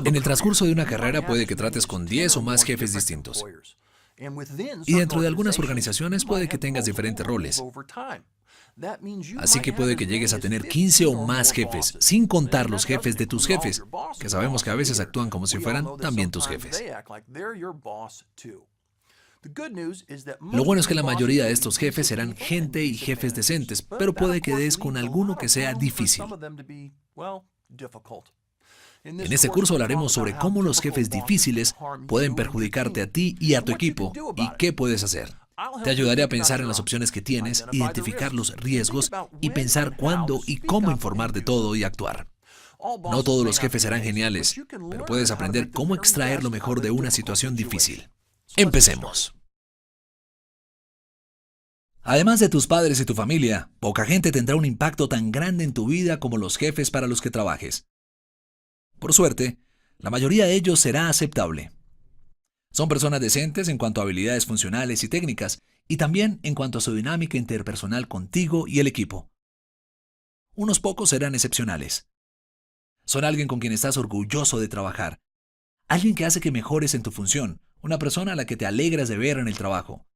En el transcurso de una carrera puede que trates con 10 o más jefes distintos. Y dentro de algunas organizaciones puede que tengas diferentes roles. Así que puede que llegues a tener 15 o más jefes, sin contar los jefes de tus jefes, que sabemos que a veces actúan como si fueran también tus jefes. Lo bueno es que la mayoría de estos jefes serán gente y jefes decentes, pero puede que des con alguno que sea difícil. En este curso hablaremos sobre cómo los jefes difíciles pueden perjudicarte a ti y a tu equipo y qué puedes hacer. Te ayudaré a pensar en las opciones que tienes, identificar los riesgos y pensar cuándo y cómo informar de todo y actuar. No todos los jefes serán geniales, pero puedes aprender cómo extraer lo mejor de una situación difícil. Empecemos. Además de tus padres y tu familia, poca gente tendrá un impacto tan grande en tu vida como los jefes para los que trabajes. Por suerte, la mayoría de ellos será aceptable. Son personas decentes en cuanto a habilidades funcionales y técnicas, y también en cuanto a su dinámica interpersonal contigo y el equipo. Unos pocos serán excepcionales. Son alguien con quien estás orgulloso de trabajar, alguien que hace que mejores en tu función, una persona a la que te alegras de ver en el trabajo.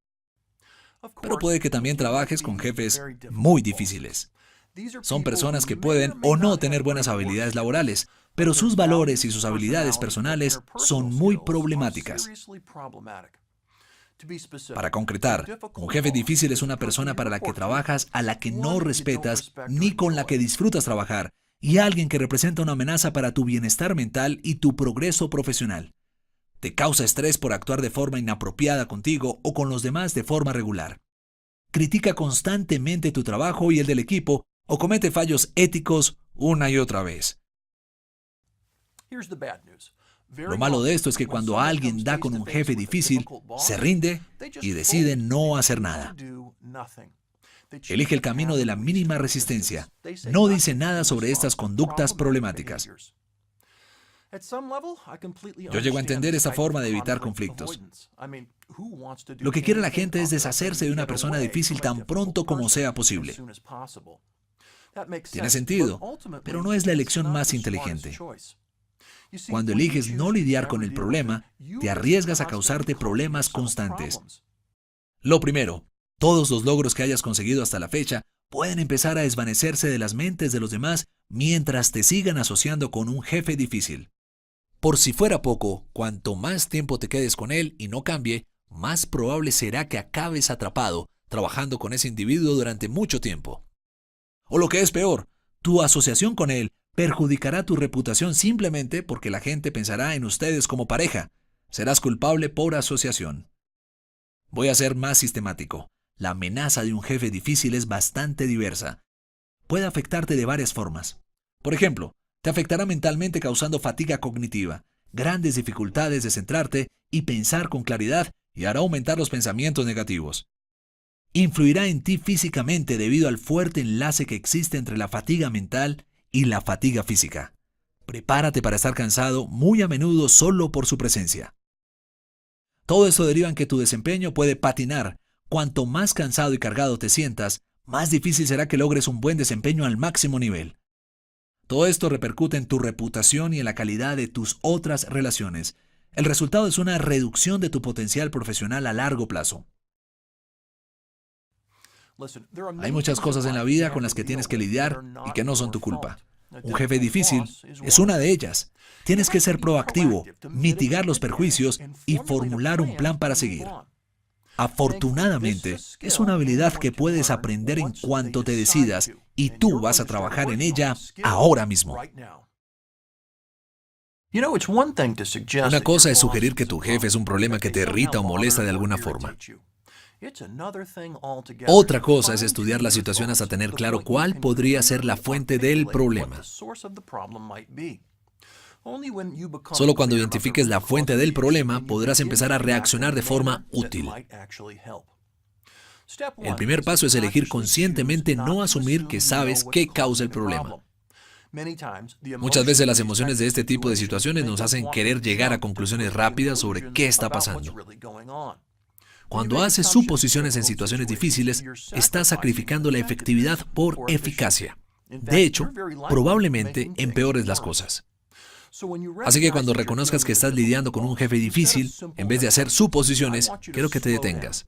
Pero puede que también trabajes con jefes muy difíciles. Son personas que pueden o no tener buenas habilidades laborales, pero sus valores y sus habilidades personales son muy problemáticas. Para concretar, un jefe difícil es una persona para la que trabajas, a la que no respetas ni con la que disfrutas trabajar, y alguien que representa una amenaza para tu bienestar mental y tu progreso profesional. Te causa estrés por actuar de forma inapropiada contigo o con los demás de forma regular. Critica constantemente tu trabajo y el del equipo o comete fallos éticos una y otra vez. Lo malo de esto es que cuando alguien da con un jefe difícil, se rinde y decide no hacer nada. Elige el camino de la mínima resistencia. No dice nada sobre estas conductas problemáticas. Yo llego a entender esta forma de evitar conflictos. Lo que quiere la gente es deshacerse de una persona difícil tan pronto como sea posible. Tiene sentido, pero no es la elección más inteligente. Cuando eliges no lidiar con el problema, te arriesgas a causarte problemas constantes. Lo primero, todos los logros que hayas conseguido hasta la fecha pueden empezar a desvanecerse de las mentes de los demás mientras te sigan asociando con un jefe difícil. Por si fuera poco, cuanto más tiempo te quedes con él y no cambie, más probable será que acabes atrapado trabajando con ese individuo durante mucho tiempo. O lo que es peor, tu asociación con él perjudicará tu reputación simplemente porque la gente pensará en ustedes como pareja. Serás culpable por asociación. Voy a ser más sistemático. La amenaza de un jefe difícil es bastante diversa. Puede afectarte de varias formas. Por ejemplo, te afectará mentalmente causando fatiga cognitiva, grandes dificultades de centrarte y pensar con claridad y hará aumentar los pensamientos negativos. Influirá en ti físicamente debido al fuerte enlace que existe entre la fatiga mental y la fatiga física. Prepárate para estar cansado muy a menudo solo por su presencia. Todo esto deriva en que tu desempeño puede patinar. Cuanto más cansado y cargado te sientas, más difícil será que logres un buen desempeño al máximo nivel. Todo esto repercute en tu reputación y en la calidad de tus otras relaciones. El resultado es una reducción de tu potencial profesional a largo plazo. Hay muchas cosas en la vida con las que tienes que lidiar y que no son tu culpa. Un jefe difícil es una de ellas. Tienes que ser proactivo, mitigar los perjuicios y formular un plan para seguir. Afortunadamente, es una habilidad que puedes aprender en cuanto te decidas y tú vas a trabajar en ella ahora mismo. Una cosa es sugerir que tu jefe es un problema que te irrita o molesta de alguna forma. Otra cosa es estudiar la situación hasta tener claro cuál podría ser la fuente del problema. Solo cuando identifiques la fuente del problema podrás empezar a reaccionar de forma útil. El primer paso es elegir conscientemente no asumir que sabes qué causa el problema. Muchas veces las emociones de este tipo de situaciones nos hacen querer llegar a conclusiones rápidas sobre qué está pasando. Cuando haces suposiciones en situaciones difíciles, estás sacrificando la efectividad por eficacia. De hecho, probablemente empeores las cosas. Así que cuando reconozcas que estás lidiando con un jefe difícil, en vez de hacer suposiciones, quiero que te detengas.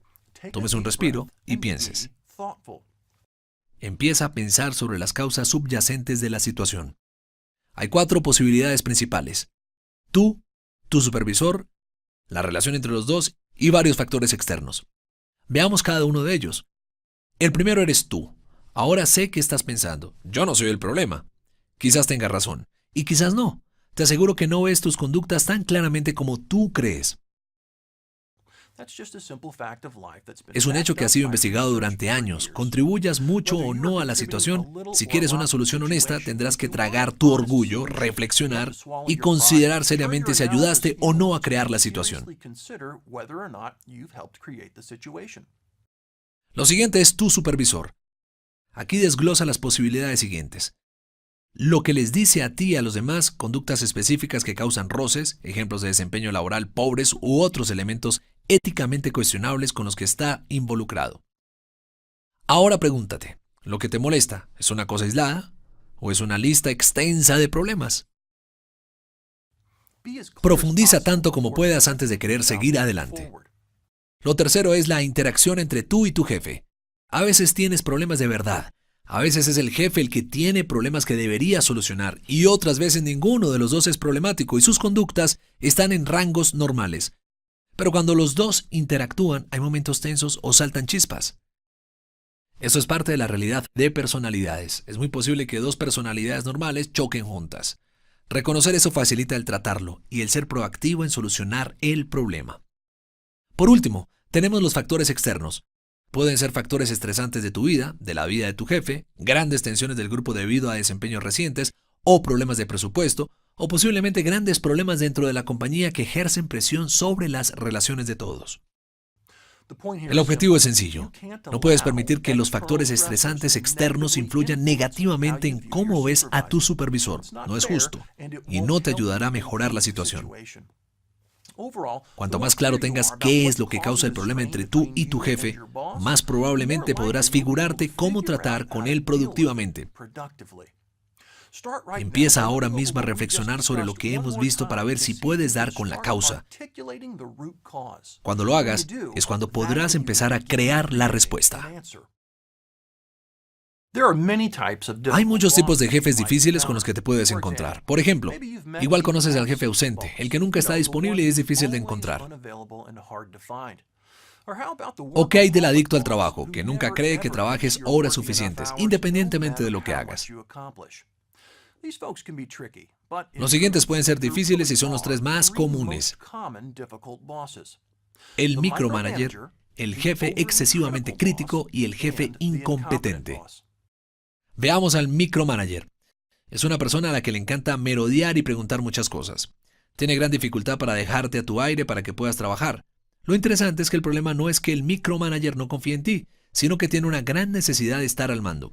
Tomes un respiro y pienses. Empieza a pensar sobre las causas subyacentes de la situación. Hay 4 posibilidades principales. Tú, tu supervisor, la relación entre los dos y varios factores externos. Veamos cada uno de ellos. El primero eres tú. Ahora sé que estás pensando. Yo no soy el problema. Quizás tengas razón. Y quizás no. Te aseguro que no ves tus conductas tan claramente como tú crees. Es un hecho que ha sido investigado durante años. Contribuyas mucho o no a la situación, si quieres una solución honesta, tendrás que tragar tu orgullo, reflexionar y considerar seriamente si ayudaste o no a crear la situación. Lo siguiente es tu supervisor. Aquí desglosa las posibilidades siguientes. Lo que les dice a ti y a los demás, conductas específicas que causan roces, ejemplos de desempeño laboral pobres u otros elementos éticamente cuestionables con los que está involucrado. Ahora pregúntate, ¿lo que te molesta es una cosa aislada o es una lista extensa de problemas? Profundiza tanto como puedas antes de querer seguir adelante. Lo tercero es la interacción entre tú y tu jefe. A veces tienes problemas de verdad. A veces es el jefe el que tiene problemas que debería solucionar y otras veces ninguno de los dos es problemático y sus conductas están en rangos normales. Pero cuando los dos interactúan hay momentos tensos o saltan chispas. Eso es parte de la realidad de personalidades. Es muy posible que 2 personalidades normales choquen juntas. Reconocer eso facilita el tratarlo y el ser proactivo en solucionar el problema. Por último, tenemos los factores externos. Pueden ser factores estresantes de tu vida, de la vida de tu jefe, grandes tensiones del grupo debido a desempeños recientes, o problemas de presupuesto, o posiblemente grandes problemas dentro de la compañía que ejercen presión sobre las relaciones de todos. El objetivo es sencillo. No puedes permitir que los factores estresantes externos influyan negativamente en cómo ves a tu supervisor. No es justo y no te ayudará a mejorar la situación. Cuanto más claro tengas qué es lo que causa el problema entre tú y tu jefe, más probablemente podrás figurarte cómo tratar con él productivamente. Empieza ahora mismo a reflexionar sobre lo que hemos visto para ver si puedes dar con la causa. Cuando lo hagas, es cuando podrás empezar a crear la respuesta. Hay muchos tipos de jefes difíciles con los que te puedes encontrar. Por ejemplo, igual conoces al jefe ausente, el que nunca está disponible y es difícil de encontrar. ¿O qué hay del adicto al trabajo, que nunca cree que trabajes horas suficientes, independientemente de lo que hagas? Los siguientes pueden ser difíciles y son los 3 más comunes. El micromanager, el jefe excesivamente crítico y el jefe incompetente. Veamos al micromanager. Es una persona a la que le encanta merodear y preguntar muchas cosas. Tiene gran dificultad para dejarte a tu aire para que puedas trabajar. Lo interesante es que el problema no es que el micromanager no confíe en ti, sino que tiene una gran necesidad de estar al mando.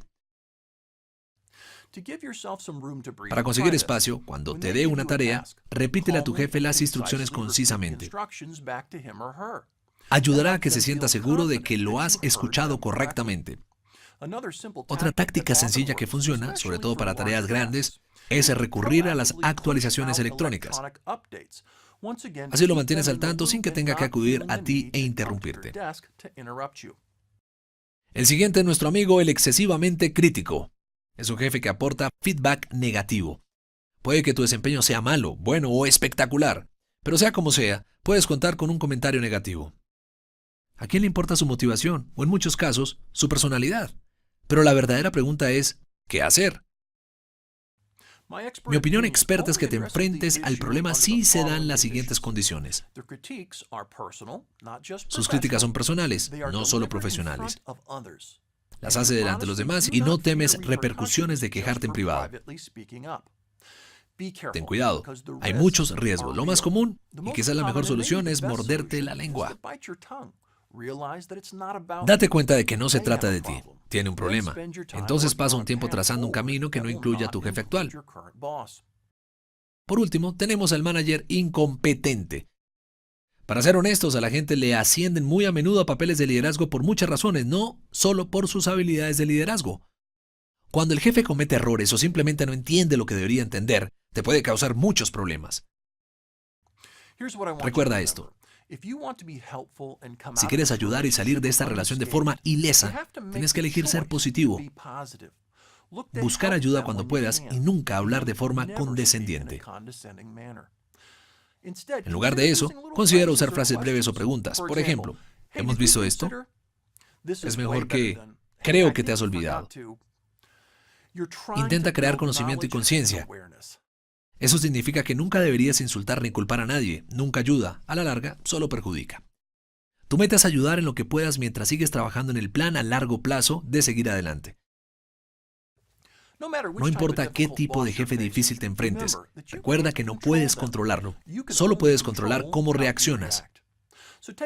Para conseguir espacio, cuando te dé una tarea, repítele a tu jefe las instrucciones concisamente. Ayudará a que se sienta seguro de que lo has escuchado correctamente. Otra táctica sencilla que funciona, sobre todo para tareas grandes, es recurrir a las actualizaciones electrónicas. Así lo mantienes al tanto sin que tenga que acudir a ti e interrumpirte. El siguiente es nuestro amigo el excesivamente crítico. Es un jefe que aporta feedback negativo. Puede que tu desempeño sea malo, bueno o espectacular, pero sea como sea, puedes contar con un comentario negativo. ¿A quién le importa su motivación o en muchos casos su personalidad? Pero la verdadera pregunta es, ¿qué hacer? Mi opinión experta es que te enfrentes al problema si se dan las siguientes condiciones. Sus críticas son personales, no solo profesionales. Las hace delante de los demás y no temes repercusiones de quejarte en privado. Ten cuidado, hay muchos riesgos. Lo más común, y quizás la mejor solución, es morderte la lengua. Date cuenta de que no se trata de ti. Tiene un problema. Entonces pasa un tiempo trazando un camino que no incluya a tu jefe actual. Por último, tenemos al manager incompetente. Para ser honestos, a la gente le ascienden muy a menudo a papeles de liderazgo por muchas razones, no solo por sus habilidades de liderazgo. Cuando el jefe comete errores o simplemente no entiende lo que debería entender, te puede causar muchos problemas. Recuerda esto. Si quieres ayudar y salir de esta relación de forma ilesa, tienes que elegir ser positivo, buscar ayuda cuando puedas y nunca hablar de forma condescendiente. En lugar de eso, considera usar frases breves o preguntas. Por ejemplo, ¿hemos visto esto? Es mejor que creo que te has olvidado. Intenta crear conocimiento y conciencia. Eso significa que nunca deberías insultar ni culpar a nadie. Nunca ayuda. A la larga, solo perjudica. Tu meta es ayudar en lo que puedas mientras sigues trabajando en el plan a largo plazo de seguir adelante. No importa qué tipo de jefe difícil te enfrentes, recuerda que no puedes controlarlo. Solo puedes controlar cómo reaccionas.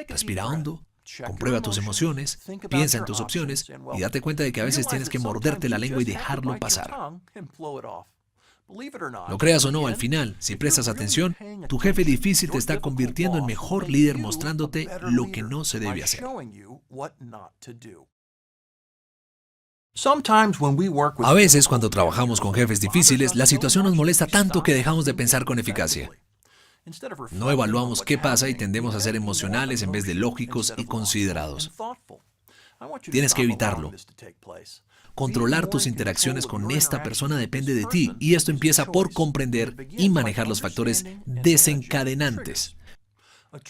Respira hondo, comprueba tus emociones, piensa en tus opciones y date cuenta de que a veces tienes que morderte la lengua y dejarlo pasar. Lo creas o no, al final, si prestas atención, tu jefe difícil te está convirtiendo en mejor líder mostrándote lo que no se debe hacer. A veces, cuando trabajamos con jefes difíciles, la situación nos molesta tanto que dejamos de pensar con eficacia. No evaluamos qué pasa y tendemos a ser emocionales en vez de lógicos y considerados. Tienes que evitarlo. Controlar tus interacciones con esta persona depende de ti, y esto empieza por comprender y manejar los factores desencadenantes.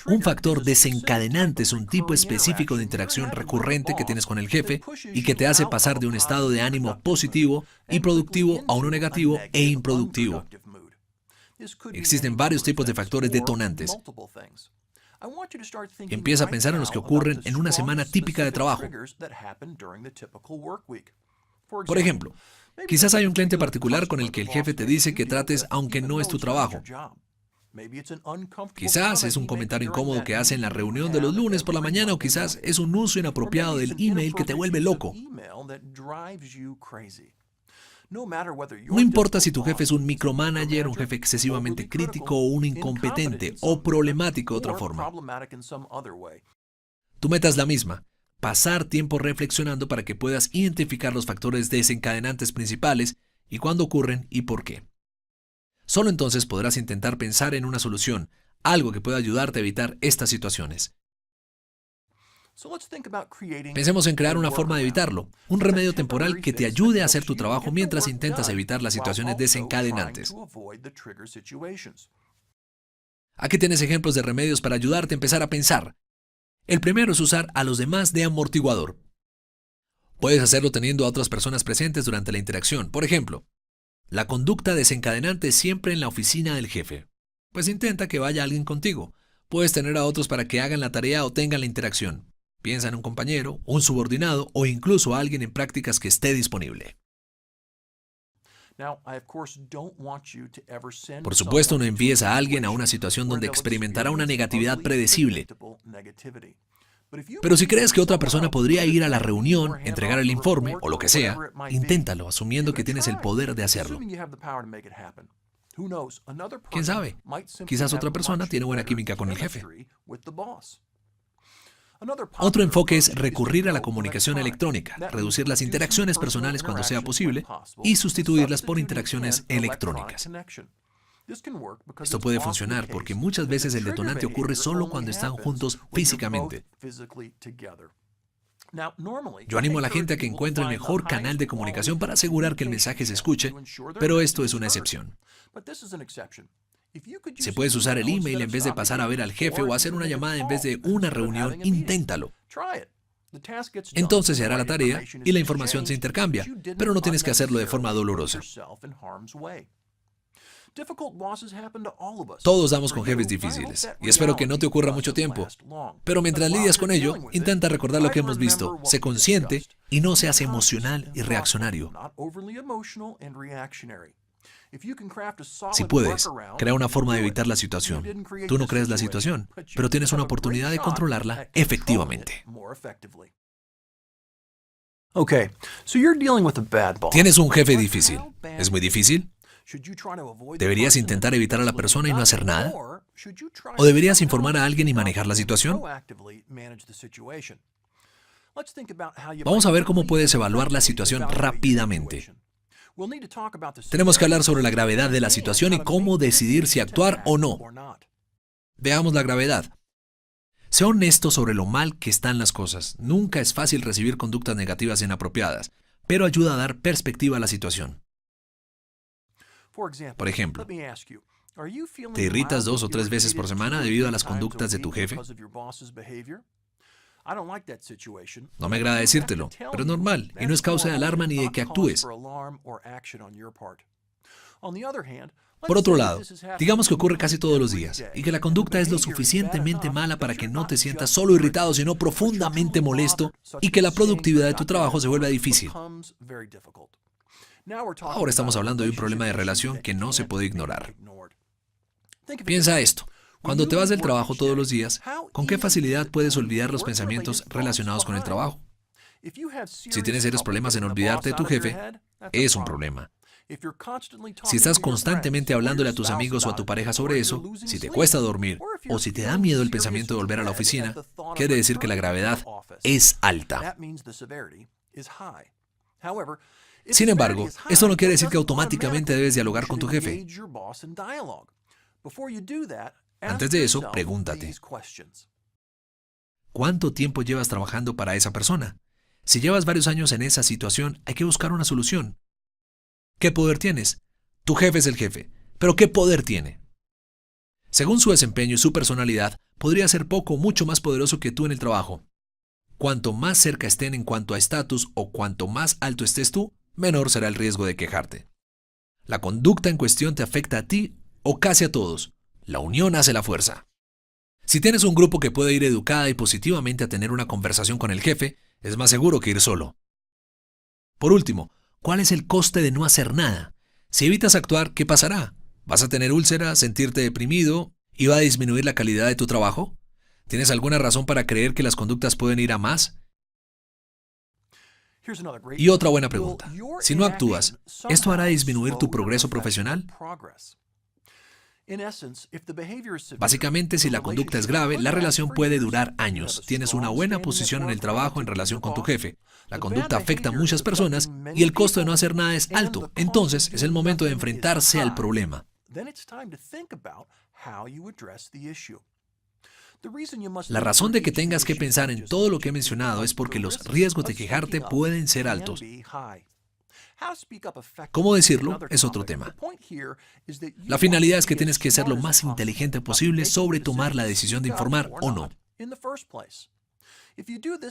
Un factor desencadenante es un tipo específico de interacción recurrente que tienes con el jefe y que te hace pasar de un estado de ánimo positivo y productivo a uno negativo e improductivo. Existen varios tipos de factores detonantes. Empieza a pensar en los que ocurren en una semana típica de trabajo. Por ejemplo, quizás hay un cliente particular con el que el jefe te dice que trates aunque no es tu trabajo. Quizás es un comentario incómodo que hace en la reunión de los lunes por la mañana, o quizás es un uso inapropiado del email que te vuelve loco. No importa si tu jefe es un micromanager, un jefe excesivamente crítico o un incompetente o problemático de otra forma. Tu meta es la misma: pasar tiempo reflexionando para que puedas identificar los factores desencadenantes principales y cuándo ocurren y por qué. Solo entonces podrás intentar pensar en una solución, algo que pueda ayudarte a evitar estas situaciones. Pensemos en crear una forma de evitarlo, un remedio temporal que te ayude a hacer tu trabajo mientras intentas evitar las situaciones desencadenantes. Aquí tienes ejemplos de remedios para ayudarte a empezar a pensar. El primero es usar a los demás de amortiguador. Puedes hacerlo teniendo a otras personas presentes durante la interacción. Por ejemplo, la conducta desencadenante siempre en la oficina del jefe. Pues intenta que vaya alguien contigo. Puedes tener a otros para que hagan la tarea o tengan la interacción. Piensa en un compañero, un subordinado o incluso a alguien en prácticas que esté disponible. Por supuesto, no envíes a alguien a una situación donde experimentará una negatividad predecible. Pero si crees que otra persona podría ir a la reunión, entregar el informe o lo que sea, inténtalo, asumiendo que tienes el poder de hacerlo. ¿Quién sabe? Quizás otra persona tiene buena química con el jefe. Otro enfoque es recurrir a la comunicación electrónica, reducir las interacciones personales cuando sea posible y sustituirlas por interacciones electrónicas. Esto puede funcionar porque muchas veces el detonante ocurre solo cuando están juntos físicamente. Yo animo a la gente a que encuentre el mejor canal de comunicación para asegurar que el mensaje se escuche, pero esto es una excepción. Si puedes usar el email en vez de pasar a ver al jefe o hacer una llamada en vez de una reunión, inténtalo. Entonces se hará la tarea y la información se intercambia, pero no tienes que hacerlo de forma dolorosa. Todos damos con jefes difíciles, y espero que no te ocurra mucho tiempo. Pero mientras lidias con ello, intenta recordar lo que hemos visto, sé consciente y no seas emocional y reaccionario. Si puedes, crea una forma de evitar la situación. Tú no creas la situación, pero tienes una oportunidad de controlarla efectivamente. Tienes un jefe difícil. ¿Es muy difícil? ¿Deberías intentar evitar a la persona y no hacer nada? ¿O deberías informar a alguien y manejar la situación? Vamos a ver cómo puedes evaluar la situación rápidamente. Tenemos que hablar sobre la gravedad de la situación y cómo decidir si actuar o no. Veamos la gravedad. Sea honesto sobre lo mal que están las cosas. Nunca es fácil recibir conductas negativas e inapropiadas, pero ayuda a dar perspectiva a la situación. Por ejemplo, ¿te irritas 2 o 3 veces por semana debido a las conductas de tu jefe? No me agrada decírtelo, pero es normal y no es causa de alarma ni de que actúes. Por otro lado, digamos que ocurre casi todos los días y que la conducta es lo suficientemente mala para que no te sientas solo irritado, sino profundamente molesto y que la productividad de tu trabajo se vuelva difícil. Ahora estamos hablando de un problema de relación que no se puede ignorar. Piensa esto. Cuando te vas del trabajo todos los días, ¿con qué facilidad puedes olvidar los pensamientos relacionados con el trabajo? Si tienes serios problemas en olvidarte de tu jefe, es un problema. Si estás constantemente hablándole a tus amigos o a tu pareja sobre eso, si te cuesta dormir o si te da miedo el pensamiento de volver a la oficina, quiere decir que la gravedad es alta. Sin embargo, esto no quiere decir que automáticamente debes dialogar con tu jefe. Antes de eso, pregúntate: ¿cuánto tiempo llevas trabajando para esa persona? Si llevas varios años en esa situación, hay que buscar una solución. ¿Qué poder tienes? Tu jefe es el jefe, pero ¿qué poder tiene? Según su desempeño y su personalidad, podría ser poco o mucho más poderoso que tú en el trabajo. Cuanto más cerca estén en cuanto a estatus o cuanto más alto estés tú, menor será el riesgo de quejarte. La conducta en cuestión te afecta a ti o casi a todos. La unión hace la fuerza. Si tienes un grupo que puede ir educada y positivamente a tener una conversación con el jefe, es más seguro que ir solo. Por último, ¿cuál es el coste de no hacer nada? Si evitas actuar, ¿qué pasará? ¿Vas a tener úlceras, sentirte deprimido y va a disminuir la calidad de tu trabajo? ¿Tienes alguna razón para creer que las conductas pueden ir a más? Y otra buena pregunta. Si no actúas, ¿esto hará disminuir tu progreso profesional? Básicamente, si la conducta es grave, la relación puede durar años. Tienes una buena posición en el trabajo en relación con tu jefe. La conducta afecta a muchas personas y el costo de no hacer nada es alto. Entonces, es el momento de enfrentarse al problema. La razón de que tengas que pensar en todo lo que he mencionado es porque los riesgos de quejarte pueden ser altos. ¿Cómo decirlo? Es otro tema. La finalidad es que tienes que ser lo más inteligente posible sobre tomar la decisión de informar o no.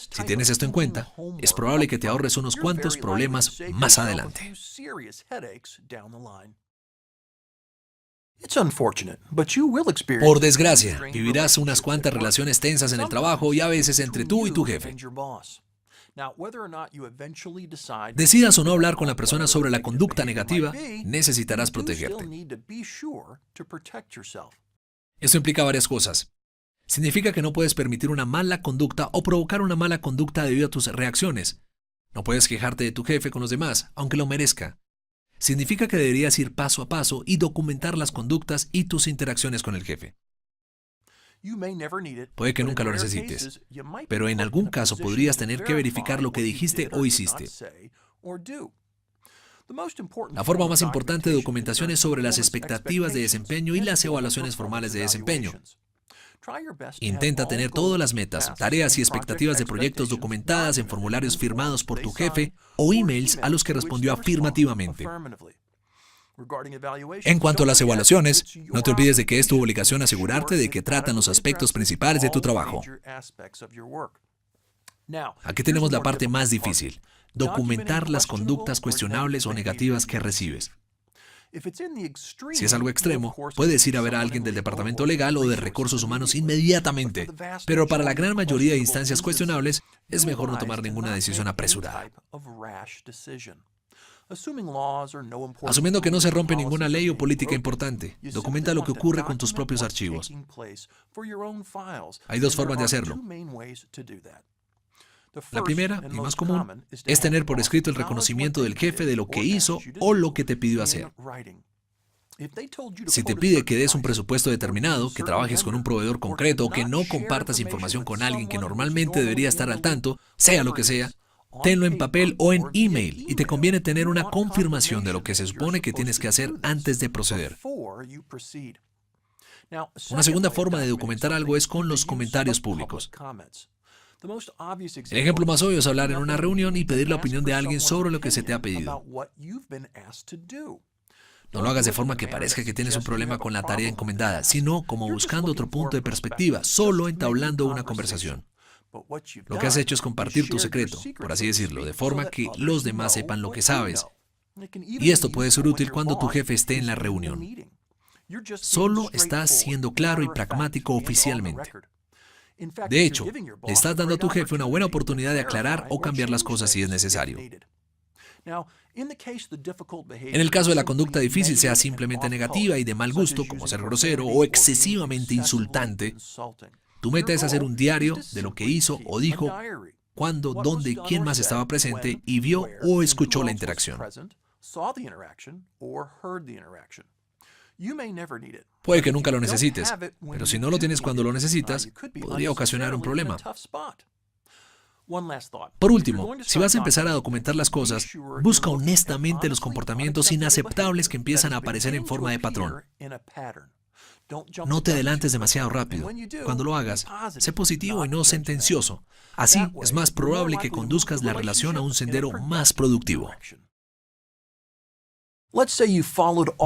Si tienes esto en cuenta, es probable que te ahorres unos cuantos problemas más adelante. Por desgracia, vivirás unas cuantas relaciones tensas en el trabajo y a veces entre tú y tu jefe. Decidas o no hablar con la persona sobre la conducta negativa, necesitarás protegerte. Esto implica varias cosas. Significa que no puedes permitir una mala conducta o provocar una mala conducta debido a tus reacciones. No puedes quejarte de tu jefe con los demás, aunque lo merezca. Significa que deberías ir paso a paso y documentar las conductas y tus interacciones con el jefe. Puede que nunca lo necesites, pero en algún caso podrías tener que verificar lo que dijiste o hiciste. La forma más importante de documentación es sobre las expectativas de desempeño y las evaluaciones formales de desempeño. Intenta tener todas las metas, tareas y expectativas de proyectos documentadas en formularios firmados por tu jefe o emails a los que respondió afirmativamente. En cuanto a las evaluaciones, no te olvides de que es tu obligación asegurarte de que tratan los aspectos principales de tu trabajo. Aquí tenemos la parte más difícil: documentar las conductas cuestionables o negativas que recibes. Si es algo extremo, puedes ir a ver a alguien del departamento legal o de recursos humanos inmediatamente, pero para la gran mayoría de instancias cuestionables, es mejor no tomar ninguna decisión apresurada. Asumiendo que no se rompe ninguna ley o política importante, documenta lo que ocurre con tus propios archivos. Hay dos formas de hacerlo. La primera, y más común, es tener por escrito el reconocimiento del jefe de lo que hizo o lo que te pidió hacer. Si te pide que des un presupuesto determinado, que trabajes con un proveedor concreto o que no compartas información con alguien que normalmente debería estar al tanto, sea lo que sea, tenlo en papel o en email y te conviene tener una confirmación de lo que se supone que tienes que hacer antes de proceder. Una segunda forma de documentar algo es con los comentarios públicos. El ejemplo más obvio es hablar en una reunión y pedir la opinión de alguien sobre lo que se te ha pedido. No lo hagas de forma que parezca que tienes un problema con la tarea encomendada, sino como buscando otro punto de perspectiva, solo entablando una conversación. Lo que has hecho es compartir tu secreto, por así decirlo, de forma que los demás sepan lo que sabes. Y esto puede ser útil cuando tu jefe esté en la reunión. Solo estás siendo claro y pragmático oficialmente. De hecho, le estás dando a tu jefe una buena oportunidad de aclarar o cambiar las cosas si es necesario. En el caso de la conducta difícil, sea simplemente negativa y de mal gusto, como ser grosero o excesivamente insultante, tu meta es hacer un diario de lo que hizo o dijo, cuándo, dónde y quién más estaba presente y vio o escuchó la interacción. Puede que nunca lo necesites, pero si no lo tienes cuando lo necesitas, podría ocasionar un problema. Por último, si vas a empezar a documentar las cosas, busca honestamente los comportamientos inaceptables que empiezan a aparecer en forma de patrón. No te adelantes demasiado rápido. Cuando lo hagas, sé positivo y no sentencioso. Así es más probable que conduzcas la relación a un sendero más productivo.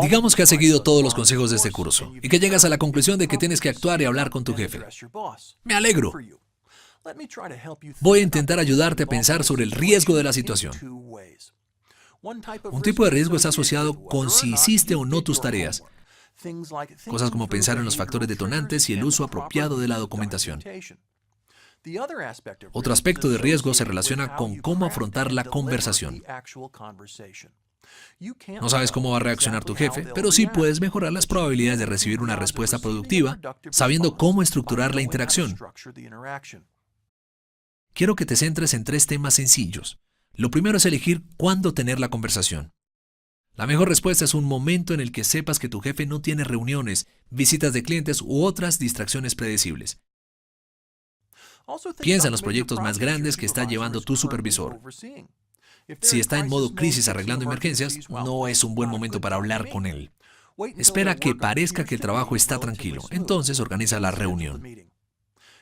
Digamos que has seguido todos los consejos de este curso y que llegas a la conclusión de que tienes que actuar y hablar con tu jefe. Me alegro. Voy a intentar ayudarte a pensar sobre el riesgo de la situación. Un tipo de riesgo está asociado con si hiciste o no tus tareas. Cosas como pensar en los factores detonantes y el uso apropiado de la documentación. Otro aspecto de riesgo se relaciona con cómo afrontar la conversación. No sabes cómo va a reaccionar tu jefe, pero sí puedes mejorar las probabilidades de recibir una respuesta productiva sabiendo cómo estructurar la interacción. Quiero que te centres en 3 temas sencillos. Lo primero es elegir cuándo tener la conversación. La mejor respuesta es un momento en el que sepas que tu jefe no tiene reuniones, visitas de clientes u otras distracciones predecibles. Piensa en los proyectos más grandes que está llevando tu supervisor. Si está en modo crisis arreglando emergencias, no es un buen momento para hablar con él. Espera que parezca que el trabajo está tranquilo, entonces organiza la reunión.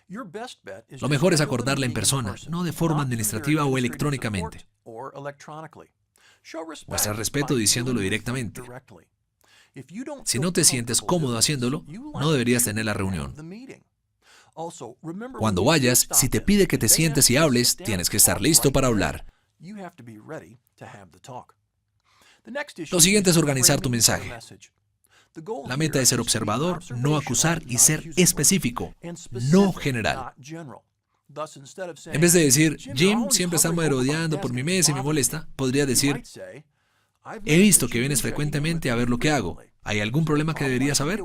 Lo mejor es acordarla en persona, no de forma administrativa o electrónicamente. Muestra respeto diciéndolo directamente. Si no te sientes cómodo haciéndolo, no deberías tener la reunión. Cuando vayas, si te pide que te sientes y hables, tienes que estar listo para hablar. Lo siguiente es organizar tu mensaje. La meta es ser observador, no acusar y ser específico, no general. En vez de decir, Jim siempre está merodeando por mi mesa y me molesta, podría decir, he visto que vienes frecuentemente a ver lo que hago. ¿Hay algún problema que deberías saber?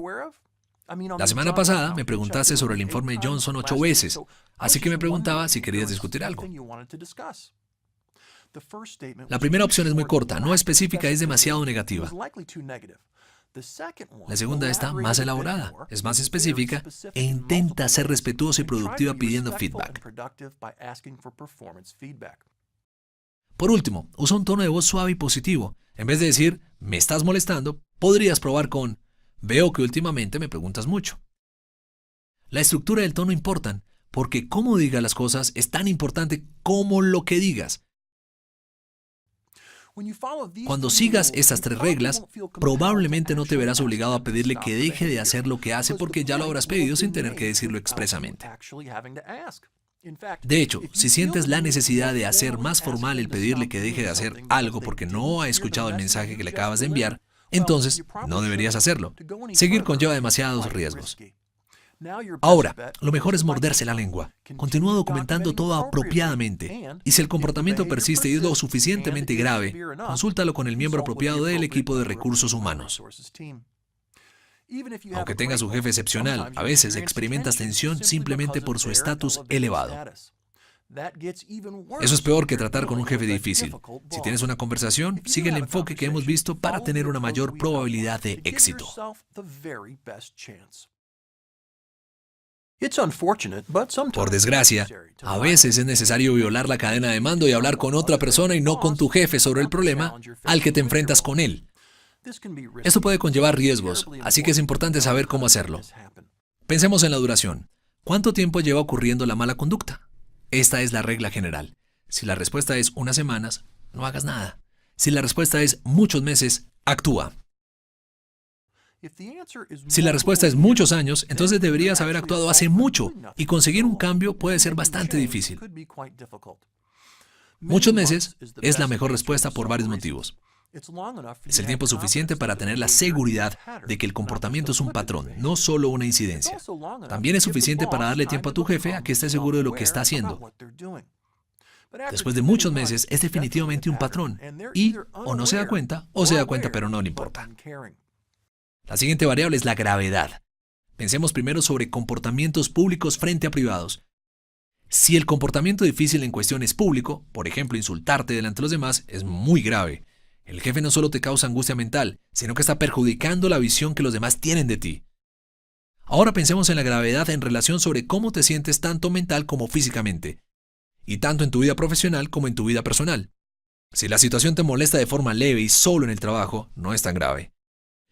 La semana pasada me preguntaste sobre el informe Johnson 8 veces, así que me preguntaba si querías discutir algo. La primera opción es muy corta, no específica, es demasiado negativa. La segunda está más elaborada, es más específica e intenta ser respetuosa y productiva pidiendo feedback. Por último, usa un tono de voz suave y positivo. En vez de decir, me estás molestando, podrías probar con, veo que últimamente me preguntas mucho. La estructura y el tono importan, porque cómo digas las cosas es tan importante como lo que digas. Cuando sigas estas 3 reglas, probablemente no te verás obligado a pedirle que deje de hacer lo que hace porque ya lo habrás pedido sin tener que decirlo expresamente. De hecho, si sientes la necesidad de hacer más formal el pedirle que deje de hacer algo porque no ha escuchado el mensaje que le acabas de enviar, entonces no deberías hacerlo. Seguir conlleva demasiados riesgos. Ahora, lo mejor es morderse la lengua. Continúa documentando todo apropiadamente. Y si el comportamiento persiste y es lo suficientemente grave, consúltalo con el miembro apropiado del equipo de recursos humanos. Aunque tengas un jefe excepcional, a veces experimentas tensión simplemente por su estatus elevado. Eso es peor que tratar con un jefe difícil. Si tienes una conversación, sigue el enfoque que hemos visto para tener una mayor probabilidad de éxito. Por desgracia, a veces es necesario violar la cadena de mando y hablar con otra persona y no con tu jefe sobre el problema al que te enfrentas con él. Esto puede conllevar riesgos, así que es importante saber cómo hacerlo. Pensemos en la duración. ¿Cuánto tiempo lleva ocurriendo la mala conducta? Esta es la regla general. Si la respuesta es unas semanas, no hagas nada. Si la respuesta es muchos meses, actúa. Si la respuesta es muchos años, entonces deberías haber actuado hace mucho y conseguir un cambio puede ser bastante difícil. Muchos meses es la mejor respuesta por varios motivos. Es el tiempo suficiente para tener la seguridad de que el comportamiento es un patrón, no solo una incidencia. También es suficiente para darle tiempo a tu jefe a que esté seguro de lo que está haciendo. Después de muchos meses es definitivamente un patrón y o no se da cuenta o se da cuenta pero no le importa. La siguiente variable es la gravedad. Pensemos primero sobre comportamientos públicos frente a privados. Si el comportamiento difícil en cuestión es público, por ejemplo insultarte delante de los demás, es muy grave. El jefe no solo te causa angustia mental, sino que está perjudicando la visión que los demás tienen de ti. Ahora pensemos en la gravedad en relación sobre cómo te sientes tanto mental como físicamente, y tanto en tu vida profesional como en tu vida personal. Si la situación te molesta de forma leve y solo en el trabajo, no es tan grave.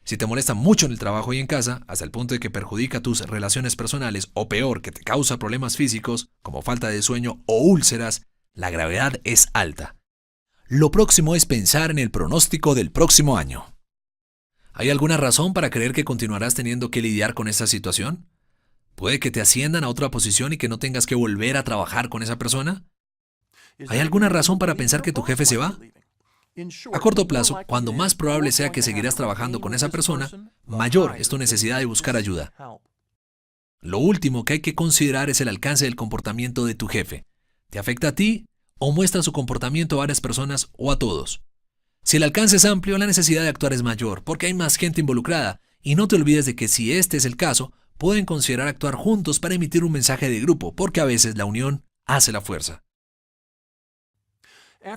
Si te molesta mucho en el trabajo y en casa, hasta el punto de que perjudica tus relaciones personales o peor, que te causa problemas físicos, como falta de sueño o úlceras, la gravedad es alta. Lo próximo es pensar en el pronóstico del próximo año. ¿Hay alguna razón para creer que continuarás teniendo que lidiar con esta situación? ¿Puede que te asciendan a otra posición y que no tengas que volver a trabajar con esa persona? ¿Hay alguna razón para pensar que tu jefe se va? A corto plazo, cuando más probable sea que seguirás trabajando con esa persona, mayor es tu necesidad de buscar ayuda. Lo último que hay que considerar es el alcance del comportamiento de tu jefe. ¿Te afecta a ti o muestra su comportamiento a varias personas o a todos? Si el alcance es amplio, la necesidad de actuar es mayor, porque hay más gente involucrada. Y no te olvides de que si este es el caso, pueden considerar actuar juntos para emitir un mensaje de grupo, porque a veces la unión hace la fuerza.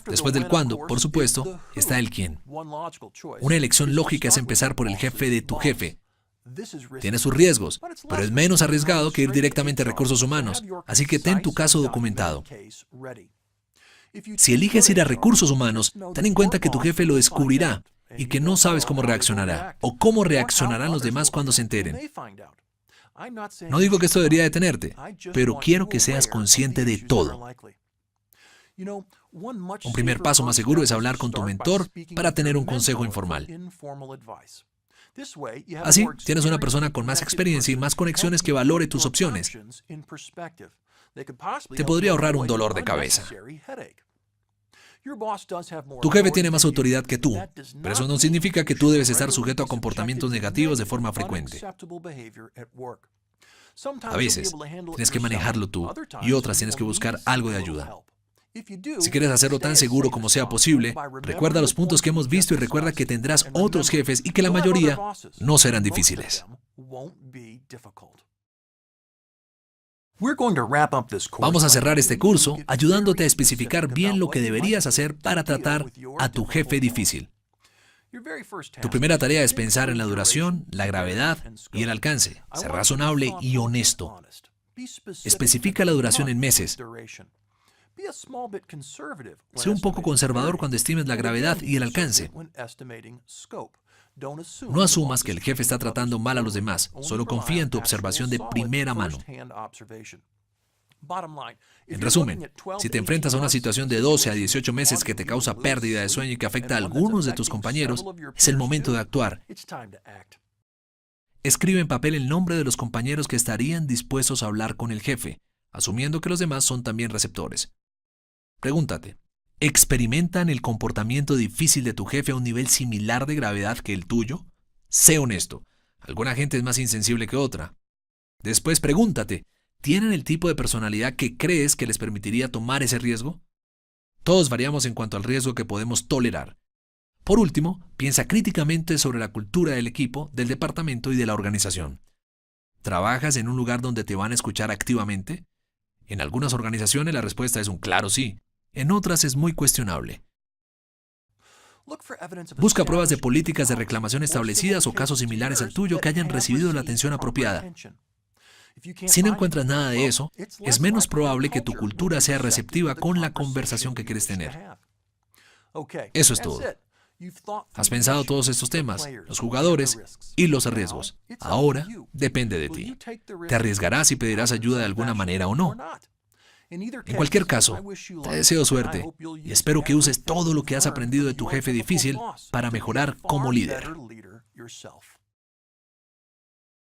Después del cuándo, por supuesto, está el quién. Una elección lógica es empezar por el jefe de tu jefe. Tiene sus riesgos, pero es menos arriesgado que ir directamente a recursos humanos, así que ten tu caso documentado. Si eliges ir a recursos humanos, ten en cuenta que tu jefe lo descubrirá y que no sabes cómo reaccionará o cómo reaccionarán los demás cuando se enteren. No digo que esto debería detenerte, pero quiero que seas consciente de todo. Un primer paso más seguro es hablar con tu mentor para tener un consejo informal. Así, tienes una persona con más experiencia y más conexiones que valore tus opciones. Te podría ahorrar un dolor de cabeza. Tu jefe tiene más autoridad que tú, pero eso no significa que tú debes estar sujeto a comportamientos negativos de forma frecuente. A veces, tienes que manejarlo tú y otras tienes que buscar algo de ayuda. Si quieres hacerlo tan seguro como sea posible, recuerda los puntos que hemos visto y recuerda que tendrás otros jefes y que la mayoría no serán difíciles. Vamos a cerrar este curso ayudándote a especificar bien lo que deberías hacer para tratar a tu jefe difícil. Tu primera tarea es pensar en la duración, la gravedad y el alcance. Sé razonable y honesto. Especifica la duración en meses. Sé un poco conservador cuando estimes la gravedad y el alcance. No asumas que el jefe está tratando mal a los demás, solo confía en tu observación de primera mano. En resumen, si te enfrentas a una situación de 12 a 18 meses que te causa pérdida de sueño y que afecta a algunos de tus compañeros, es el momento de actuar. Escribe en papel el nombre de los compañeros que estarían dispuestos a hablar con el jefe, asumiendo que los demás son también receptores. Pregúntate, ¿experimentan el comportamiento difícil de tu jefe a un nivel similar de gravedad que el tuyo? Sé honesto. Alguna gente es más insensible que otra. Después pregúntate, ¿tienen el tipo de personalidad que crees que les permitiría tomar ese riesgo? Todos variamos en cuanto al riesgo que podemos tolerar. Por último, piensa críticamente sobre la cultura del equipo, del departamento y de la organización. ¿Trabajas en un lugar donde te van a escuchar activamente? En algunas organizaciones la respuesta es un claro sí. En otras es muy cuestionable. Busca pruebas de políticas de reclamación establecidas o casos similares al tuyo que hayan recibido la atención apropiada. Si no encuentras nada de eso, es menos probable que tu cultura sea receptiva con la conversación que quieres tener. Eso es todo. Has pensado todos estos temas, los jugadores y los riesgos. Ahora depende de ti. ¿Te arriesgarás y pedirás ayuda de alguna manera o no? En cualquier caso, te deseo suerte y espero que uses todo lo que has aprendido de tu jefe difícil para mejorar como líder.